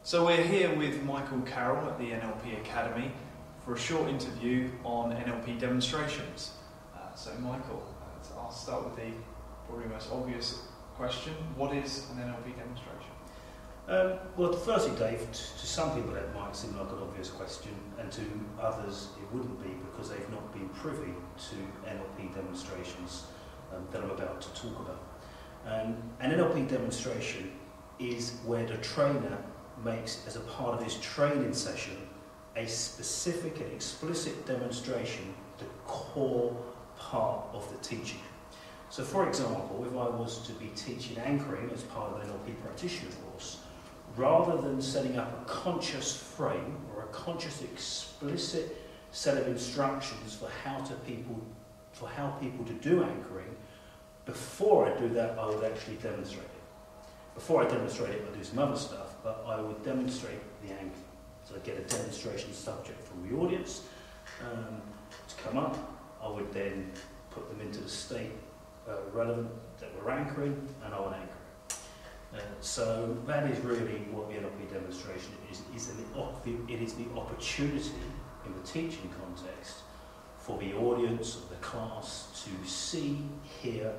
So we're here with Michael Carroll at the NLP Academy for a short interview on NLP demonstrations. So Michael, I'll start with the probably most obvious question. What is an NLP demonstration? Well, firstly, Dave, to some people that might seem like an obvious question, and to others it wouldn't be because they've not been privy to NLP demonstrations that I'm about to talk about. An NLP demonstration is where the trainer makes, as a part of his training session, a specific and explicit demonstration, the core part of the teaching. So for example, if I was to be teaching anchoring as part of an NLP practitioner course, rather than setting up a conscious frame or a conscious explicit set of instructions for how people to do anchoring, before I do that I would actually demonstrate it. Before I demonstrate it, I do some other stuff, but I would demonstrate the anchor. So I get a demonstration subject from the audience to come up. I would then put them into the state relevant that we're anchoring, and I would anchor it. So that is really what the NLP demonstration is. It is the opportunity in the teaching context for the audience or the class to see, hear,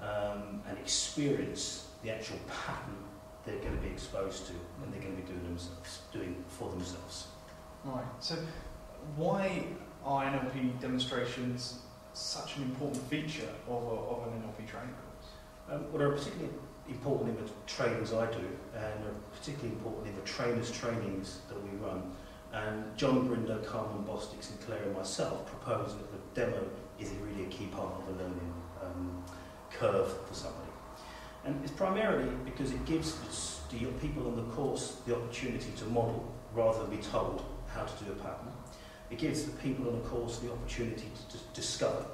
and experience the actual pattern they're going to be exposed to and they're going to be doing for themselves. Right. So why are NLP demonstrations such an important feature of an NLP training course? Well, they're particularly important in the trainings I do, and they're particularly important in the trainers' trainings that we run. And John Grinder, Carmen Bostic, Sinclair and myself propose that the demo is really a key part of the learning curve for somebody. And it's primarily because it gives the people on the course the opportunity to model rather than be told how to do a pattern. It gives the people on the course the opportunity to discover,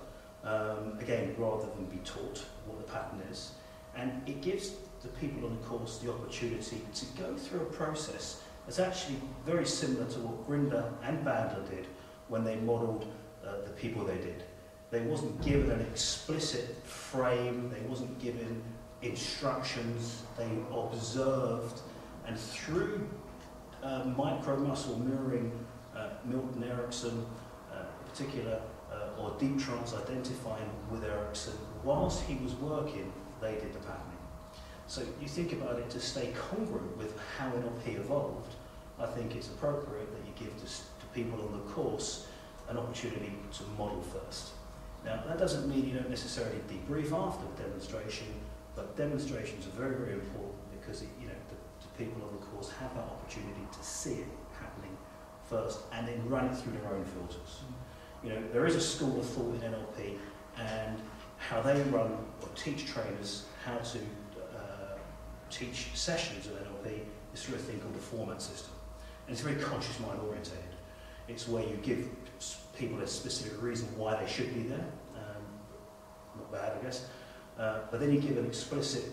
again, rather than be taught what the pattern is. And it gives the people on the course the opportunity to go through a process that's actually very similar to what Grinder and Bandler did when they modelled the people they did. They wasn't given an explicit frame, they wasn't given instructions, they observed, and through micro muscle mirroring, Milton Erickson in particular, or deep trance identifying with Erickson, whilst he was working, they did the patterning. So you think about it to stay congruent with how NLP evolved. I think it's appropriate that you give to people on the course an opportunity to model first. Now that doesn't mean you don't necessarily debrief after the demonstration, but demonstrations are very, very important because the people on the course have that opportunity to see it happening first and then run it through their own filters. There is a school of thought in NLP, and how they run or teach trainers how to teach sessions of NLP is through a thing called the format system. And it's very conscious mind orientated. It's where you give people a specific reason why they should be there. Not bad, I guess. But then you give an explicit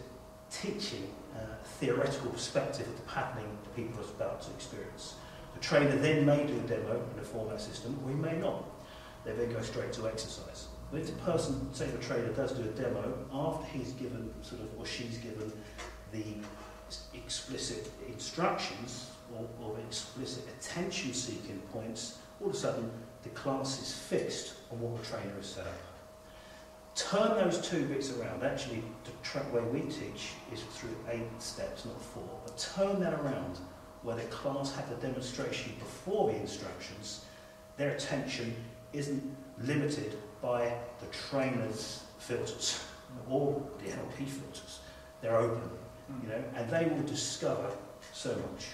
teaching, theoretical perspective of the patterning that people are about to experience. The trainer then may do a demo in a format system, or he may not. They then go straight to exercise. But if the person, say the trainer, does do a demo, after he's given, or she's given the explicit instructions, or the explicit attention-seeking points, all of a sudden the class is fixed on what the trainer has set up. Turn those two bits around. Actually, the way we teach is through 8 steps, not 4. But turn that around, where the class had the demonstration before the instructions. Their attention isn't limited by the trainer's filters or the NLP filters. They're open, and they will discover so much,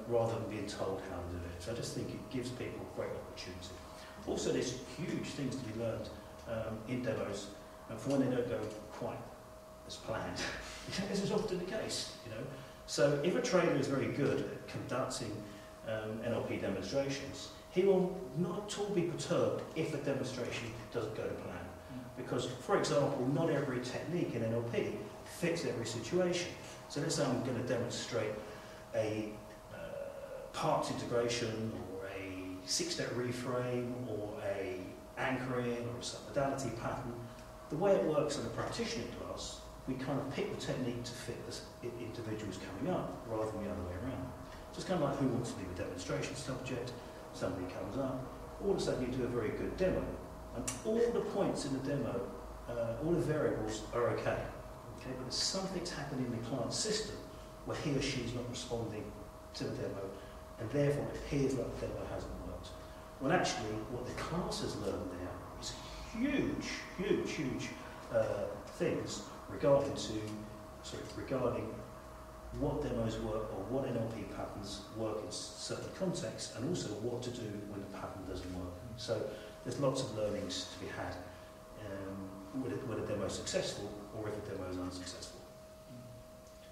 rather than being told how to do it. So I just think it gives people great opportunity. Also, there's huge things to be learned in demos, and for when they don't go quite as planned, this is often the case, So if a trainer is very good at conducting NLP demonstrations, he will not at all be perturbed if the demonstration doesn't go to plan. Because, for example, not every technique in NLP fits every situation. So let's say I'm going to demonstrate a parts integration, or a 6-step reframe, or a anchoring, or a submodality pattern. The way it works in a practitioner class we kind of pick the technique to fit the individuals coming up rather than the other way around. So it's kind of like who wants to be the demonstration subject, somebody comes up, all of a sudden you do a very good demo, and all the points in the demo, all the variables are okay, but something's happened in the client's system where he or she's not responding to the demo, and therefore it appears like the demo hasn't worked. When actually what the class has learned there is huge things regarding what demos work or what NLP patterns work in certain contexts, and also what to do when the pattern doesn't work. So there's lots of learnings to be had whether the demo is successful or if the demo is unsuccessful.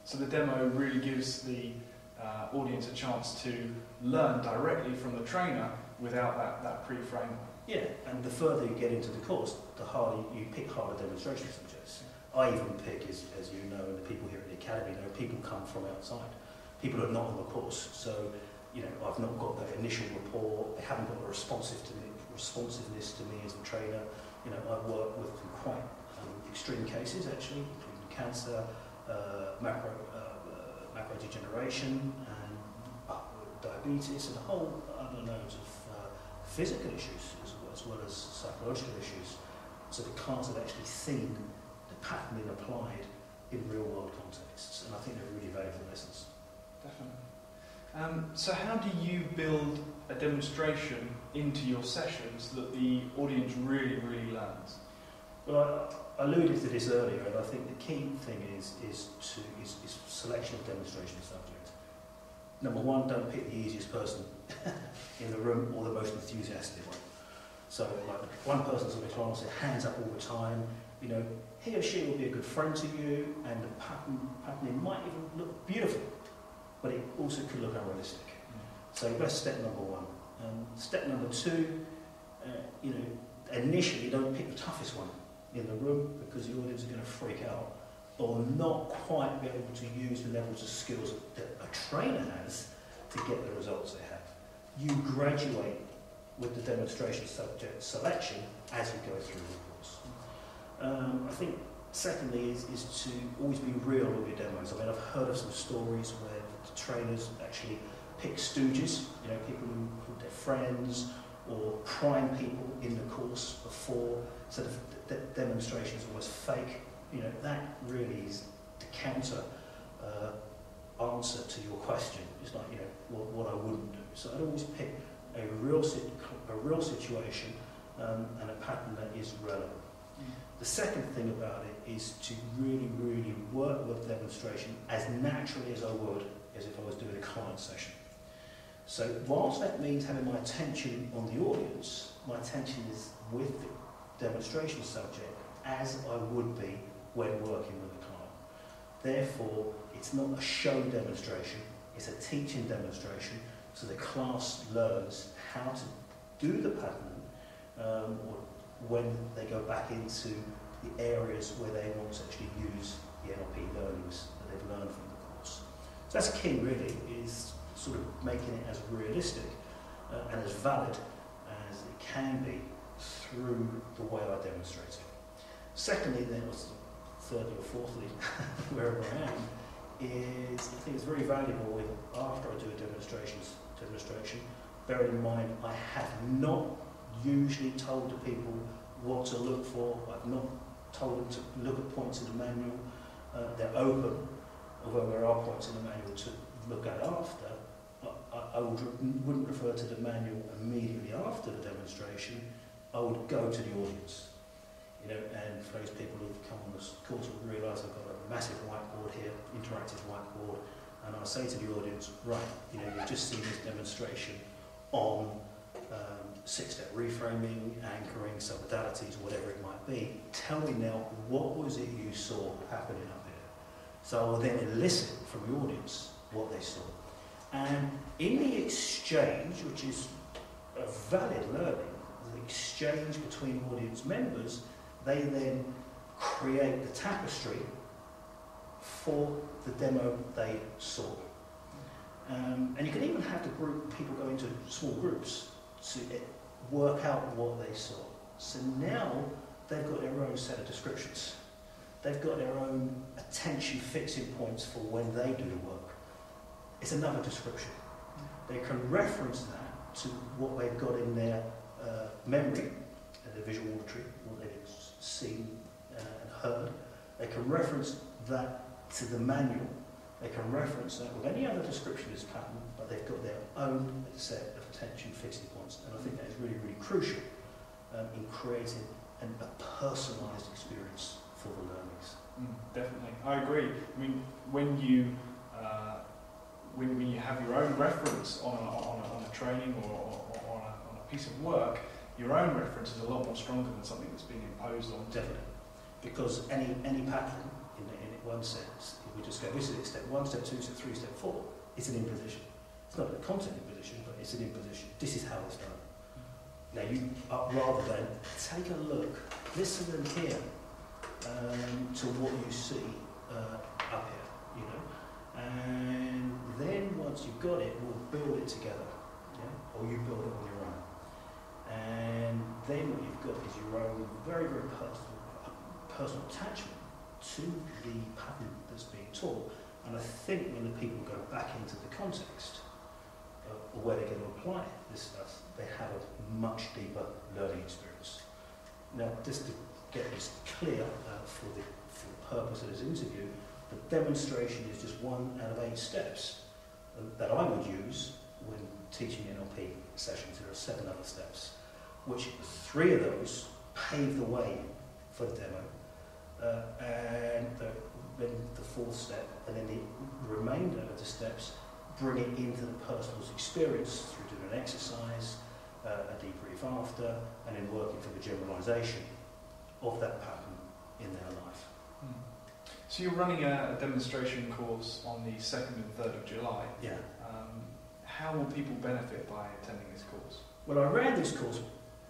So the demo really gives the audience a chance to learn directly from the trainer without that pre-frame. Yeah, and the further you get into the course, the harder you pick harder demonstration subjects. I even pick, as you know, and the people here at the Academy know, people come from outside. People are not on the course, so I've not got that initial rapport. They haven't got the responsiveness to me as a trainer. I've worked with some quite extreme cases actually, including cancer, macro degeneration, and diabetes, and a whole other loads of physical issues as well as psychological issues. So the class have actually seen the pattern being applied in real world contexts, and I think they're really valuable lessons. Definitely. So how do you build a demonstration into your sessions that the audience really learns? Well, I alluded to this earlier, and I think the key thing is selection of demonstration subject. Number one, don't pick the easiest person in the room or the most enthusiastic one. So, like one person's in the class, it hands up all the time. He or she will be a good friend to you, and the patterning might even look beautiful, but it also could look unrealistic. So that's step number one. Step number two, initially don't pick the toughest one in the room, because the audience are going to freak out or not quite be able to use the levels of skills that a trainer has to get the results they have. You graduate with the demonstration subject selection as you go through the course. I think secondly is to always be real with your demos. I mean, I've heard of some stories where the trainers actually pick stooges, people who are their friends, or prime people in the course before, so the demonstration is almost fake. That really is the counter answer to your question. It's like, what I wouldn't do. So I'd always pick a real situation and a pattern that is relevant. The second thing about it is to really work with demonstration as naturally as I would as if I was doing a client session. So whilst that means having my attention on the audience, my attention is with the demonstration subject as I would be when working with a client. Therefore, it's not a show demonstration, it's a teaching demonstration, so the class learns how to do the pattern or when they go back into the areas where they want to actually use the NLP learnings that they've learned from the course. So that's key really, is sort of making it as realistic and as valid as it can be through the way I demonstrate it. Secondly, then, or thirdly or fourthly, wherever I am, is I think it's very valuable if after I do a demonstration, bearing in mind I have not usually told the people what to look for. I've not told them to look at points in the manual. They're open, although there are points in the manual to look at after. I wouldn't refer to the manual immediately after the demonstration. I would go to the audience. And for those people who've come on this course will realise I've got a massive whiteboard here, interactive whiteboard, and I'll say to the audience, right, you've just seen this demonstration on six-step reframing, anchoring, submodalities, whatever it might be. Tell me now, what was it you saw happening up here? So I will then elicit from the audience what they saw. And in the exchange, which is a valid learning, the exchange between audience members, they then create the tapestry for the demo they saw. And you can even have the people go into small groups to work out what they saw. So now they've got their own set of descriptions. they've got their own attention fixing points for when they do the work. It's another description. They can reference that to what they've got in their memory, their visual auditory, what they've seen and heard. They can reference that to the manual. They can reference that with any other description of this pattern, but they've got their own set of attention fixing points. And I think that is really, really crucial in creating a personalised experience for the learnings. Definitely, I agree. I mean, when you have your own reference on a training or on a piece of work, your own reference is a lot more stronger than something that's being imposed on. Definitely, because any pattern in one sense, if we just go, this is step 1, step 2, step 3, step 4, it's an imposition. It's not a content imposition, but it's an imposition. This is how it's done. Now, you rather than take a look, listen and hear to what you see up here, and then once you've got it, we'll build it together, or you build it on your own. And then what you've got is your own very, very personal attachment to the pattern that's being taught. And I think when the people go back into the context of where they're going to apply this stuff, they have a much deeper learning experience. Now, just to get this clear for the purpose of this interview, the demonstration is just 1 out of 8 steps that I would use when teaching NLP sessions. There are 7 other steps, which 3 of those pave the way for the demo, and then the 4th step, and then the remainder of the steps bring it into the person's experience through doing an exercise, a debrief after, and then working for the generalisation of that pattern in their life. So you're running a demonstration course on the 2nd and 3rd of July. Yeah. How will people benefit by attending this course? Well, I ran this course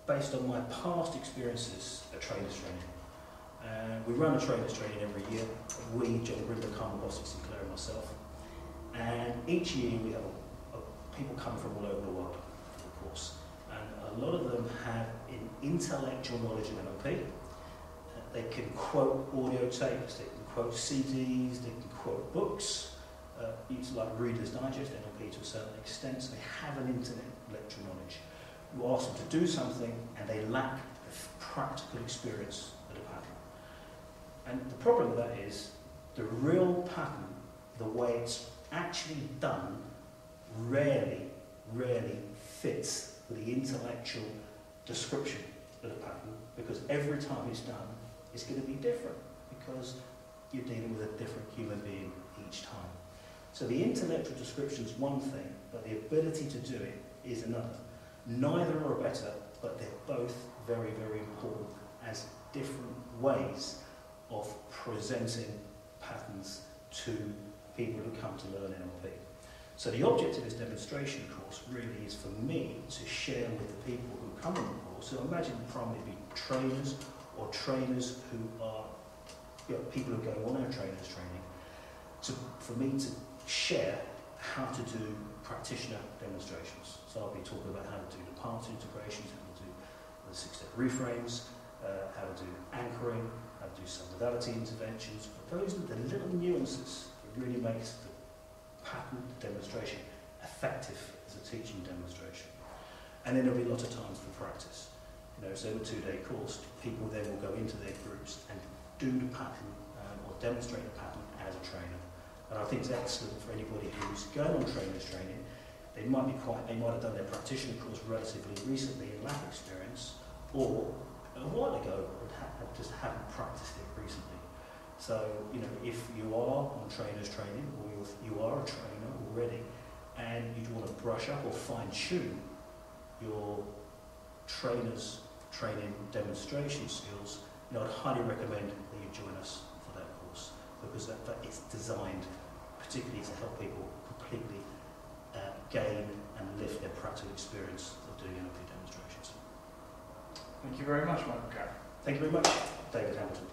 based on my past experiences at trainers training. We run a trainers training every year. We, John Brinder, Carl Bostic, Sinclair and myself. And each year we have people come from all over the world for the course. And a lot of them have an intellectual knowledge of NLP. They can quote audio tapes, they can quote CDs, they can quote books. It's like Reader's Digest, NLP to a certain extent, so they have an intellectual knowledge. You ask them to do something and they lack the practical experience of the pattern. And the problem with that is the real pattern, the way it's actually done, rarely fits with the intellectual description of the pattern, because every time it's done, it's going to be different, because you're dealing with a different human being each time. So the intellectual description is one thing, but the ability to do it is another. Neither are better, but they're both very, very important as different ways of presenting patterns to people who come to learn NLP. So the object of this demonstration course really is for me to share with the people who come on the course. So imagine primarily be trainers or trainers who are people who go on our trainers training, for me to share how to do practitioner demonstrations. So I'll be talking about how to do the parts integrations, how to do the 6-step reframes, how to do anchoring, how to do some modality interventions. But those are the little nuances that really makes the pattern demonstration effective as a teaching demonstration. And then there'll be a lot of times for practice. So in a 2-day course, people then will go into their groups and do the pattern or demonstrate the pattern as a trainer. And I think it's excellent for anybody who's going on trainers training. They might have done their practitioner course relatively recently and lack experience, or a while ago and just haven't practiced it recently. So, if you are on trainers training, or you are a trainer already, and you'd want to brush up or fine-tune your trainers training demonstration skills, I'd highly recommend that you join us for that course, because that it's designed particularly to help people completely gain and lift their practical experience of doing NLP demonstrations. Thank you very much, Michael Carroll. Thank you very much, David Hamilton.